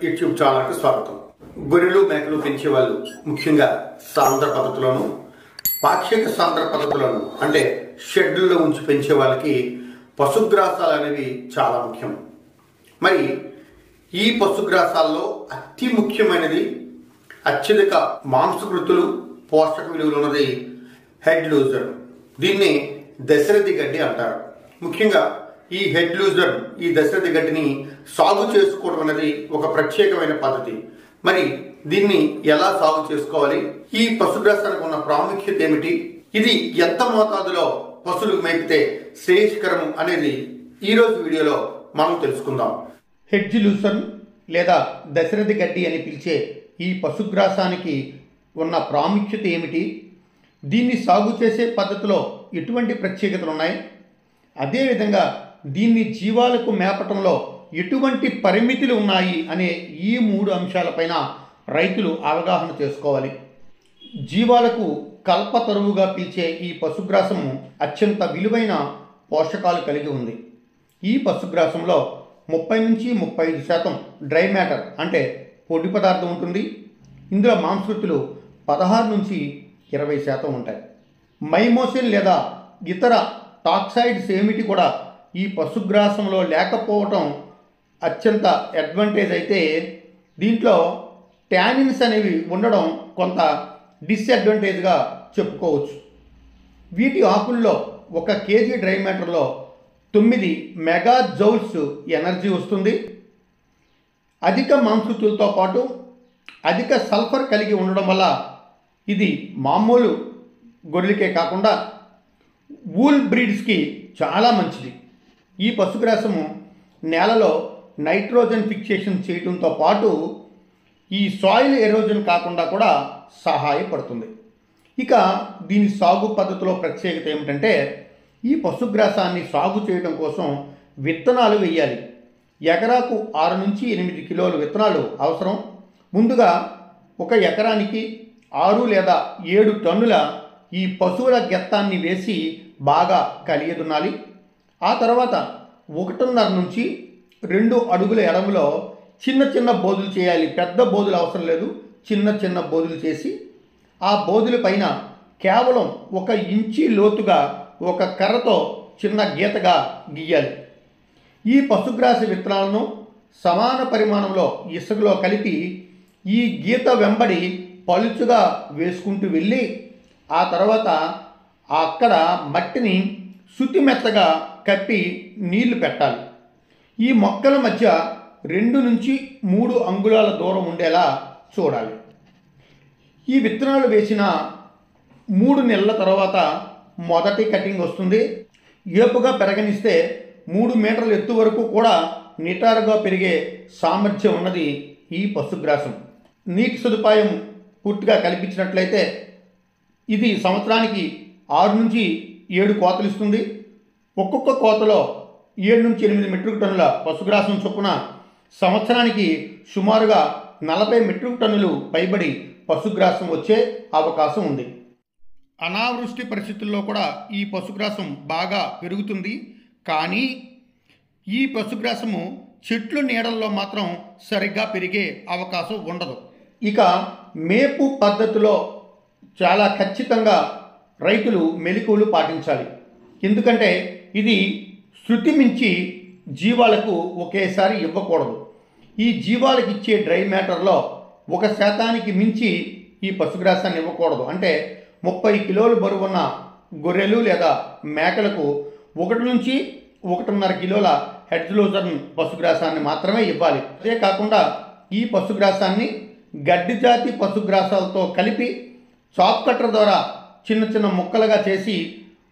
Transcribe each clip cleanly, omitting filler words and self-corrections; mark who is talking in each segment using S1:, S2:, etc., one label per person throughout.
S1: YouTube ఛానల్కి స్వాగతం. గొర్రెలు మేకలు పెంచే వాళ్ళు ముఖ్యంగా సాంద్ర పద్ధతులను, పాక్షిక సాంద్ర పద్ధతులను అంటే షెడ్లలో ఉంచి పెంచే వాళ్ళకి పశుగ్రాసాలు అనేవి చాలా ముఖ్యం. మరి ఈ పశుగ్రాసాల్లో అతి ముఖ్యమైనది, అత్యధిక మాంసకృతులు, పోషక విలువలు ఉన్నది హెడ్ లూజర్. దీన్ని దశరథి గడ్డి అంటారు. ముఖ్యంగా ఈ హెడ్ లూజర్, ఈ దశరథి గడ్డిని సాగు చేసుకోవడం అనేది ఒక ప్రత్యేకమైన పద్ధతి. మరి దీన్ని ఎలా సాగు చేసుకోవాలి, ఈ పశుగ్రాసానికి ఉన్న ప్రాముఖ్యత ఏమిటి, ఇది ఎంత మోతాదులో పశువులకు మేపితే శ్రేయస్కరం అనేది ఈరోజు వీడియోలో మనం తెలుసుకుందాం. హెడ్ లూజర్ లేదా దశరథి గడ్డి అని పిలిచే ఈ పశుగ్రాసానికి ఉన్న ప్రాముఖ్యత ఏమిటి, దీన్ని సాగు చేసే పద్ధతిలో ఎటువంటి ప్రత్యేకతలు ఉన్నాయి, అదేవిధంగా దీన్ని జీవాలకు మేపటంలో ఎటువంటి పరిమితులు ఉన్నాయి అనే ఈ 3 అంశాలపైన రైతులు అవగాహన చేసుకోవాలి. జీవాలకు కల్పతరువుగా పిలిచే ఈ పశుగ్రాసము అత్యంత విలువైన పోషకాలు కలిగి ఉంది. ఈ పశుగ్రాసంలో 30 నుంచి 35% డ్రై మ్యాటర్ అంటే పొడి పదార్థం ఉంటుంది. ఇందులో మాంసకృతులు 16 నుంచి 20% ఉంటాయి. మైమోసిన్ లేదా ఇతర టాక్సైడ్స్ ఏమిటి కూడా ఈ పశుగ్రాసంలో లేకపోవటం అత్యంత అడ్వాంటేజ్ అయితే, దీంట్లో టానిన్స్ అనేవి ఉండడం కొంత డిస్అడ్వాంటేజ్గా చెప్పుకోవచ్చు. వీటి ఆకుల్లో 1 కేజీ డ్రై మ్యాటర్లో 9 మెగా జౌల్స్ ఎనర్జీ వస్తుంది. అధిక మాంసకృతులతో పాటు అధిక సల్ఫర్ కలిగి ఉండడం వల్ల ఇది మామూలు గొర్రెలకే కాకుండా వూల్ బ్రీడ్స్కి చాలా మంచిది. ఈ పశుగ్రాసము నేలలో నైట్రోజన్ ఫిక్సేషన్ చేయడంతో పాటు ఈ సాయిల్ ఎరోజన్ కాకుండా కూడా సహాయపడుతుంది. ఇక దీని సాగు పద్ధతిలో ప్రత్యేకత ఏమిటంటే, ఈ పశుగ్రాసాన్ని సాగు చేయడం కోసం విత్తనాలు వేయాలి. ఎకరాకు 6 నుంచి 8 కిలోల విత్తనాలు అవసరం. ముందుగా 1 ఎకరానికి 6 లేదా 7 టన్నుల ఈ పశువుల గెత్తాన్ని వేసి బాగా కలియదున్నాలి. ఆ తర్వాత 1.5 నుంచి 2 అడుగుల ఎడమలో చిన్న చిన్న బోదులు చేయాలి. పెద్ద బోదులు అవసరం లేదు, చిన్న చిన్న బోదులు చేసి ఆ బోదుల పైన కేవలం 1 ఇంచి లోతుగా ఒక కర్రతో చిన్న గీతగా గీయాలి. ఈ పశుగ్రాస విత్తనాలను సమాన పరిమాణంలో ఇసుకలో కలిపి ఈ గీత వెంబడి పలుచుగా వేసుకుంటూ వెళ్ళి ఆ తర్వాత అక్కడ మట్టిని శుతిమెత్తగా కప్పి నీళ్లు పెట్టాలి. ఈ మొక్కల మధ్య 2 నుంచి 3 అంగుళాల దూరం ఉండేలా చూడాలి. ఈ విత్తనాలు వేసిన 3 నెలల తర్వాత మొదటి కటింగ్ వస్తుంది. ఏపుగా పెరగనిస్తే 3 మీటర్ల ఎత్తు వరకు కూడా నిటారుగా పెరిగే సామర్థ్యం ఉన్నది ఈ పశుగ్రాసం. నీటి సదుపాయం పూర్తిగా కల్పించినట్లయితే ఇది సంవత్సరానికి 6 నుంచి 7 కోతలు ఇస్తుంది. ఒక్కొక్క కోతలో 7 నుంచి 8 మెట్రిక్ టన్నుల పశుగ్రాసం చొప్పున సంవత్సరానికి సుమారుగా 40 మెట్రిక్ టన్నులు పైబడి పశుగ్రాసం వచ్చే అవకాశం ఉంది. అనావృష్టి పరిస్థితుల్లో కూడా ఈ పశుగ్రాసం బాగా పెరుగుతుంది. కానీ ఈ పశుగ్రాసము చెట్లు నీడల్లో మాత్రం సరిగ్గా పెరిగే అవకాశం ఉండదు. ఇక మేపు పద్ధతిలో చాలా ఖచ్చితంగా రైతులు మెలకువలు పాటించాలి. ఎందుకంటే ఇది శృతి మించి జీవాలకు ఒకేసారి ఇవ్వకూడదు. ఈ జీవాలకు ఇచ్చే డ్రై మ్యాటర్లో 1% మించి ఈ పశుగ్రాసాన్ని ఇవ్వకూడదు. అంటే 30 కిలోలు బరువున్న గొర్రెలు లేదా మేకలకు 1 నుంచి 1.5 కిలోల హెడ్ లూజర్ పశుగ్రాసాన్ని మాత్రమే ఇవ్వాలి. అదే కాకుండా ఈ పశుగ్రాసాన్ని గడ్డి జాతి పశుగ్రాసాలతో కలిపి చాప్ కట్టర్ ద్వారా చిన్న చిన్న ముక్కలుగా చేసి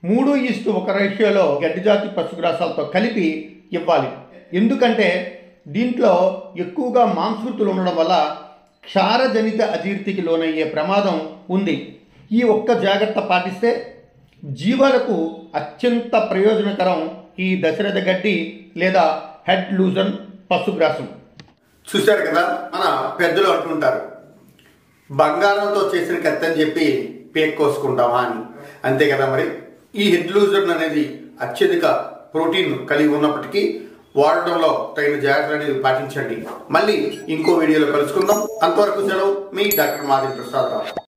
S1: 3:1 రేషియోలో గడ్డి జాతి పశుగ్రాసాలతో కలిపి ఇవ్వాలి. ఎందుకంటే దీంట్లో ఎక్కువగా మాంసకృతులు ఉండడం వల్ల క్షారజనిత అజీర్తికి లోనయ్యే ప్రమాదం ఉంది. ఈ ఒక్క జాగ్రత్త పాటిస్తే జీవాలకు అత్యంత ప్రయోజనకరం ఈ దశరథ గడ్డి లేదా హెడ్ లూజర్ పశుగ్రాసం. చూశారు కదా, మన పెద్దలు అంటుంటారు, బంగారంతో చేసిన కత్తి అని చెప్పి పేక్ కోసుకుంటామా అని. అంతే కదా. మరి ఈ హెడ్ లూజర్ అనేది అత్యధిక ప్రోటీన్ కలిగి ఉన్నప్పటికీ వాడడంలో తగిన జాగ్రత్తలు అనేవి పాటించండి. మళ్ళీ ఇంకో వీడియోలో కలుసుకుందాం. అంతవరకు సెలవు. మీ డాక్టర్ మాదిరి ప్రసాదరావు.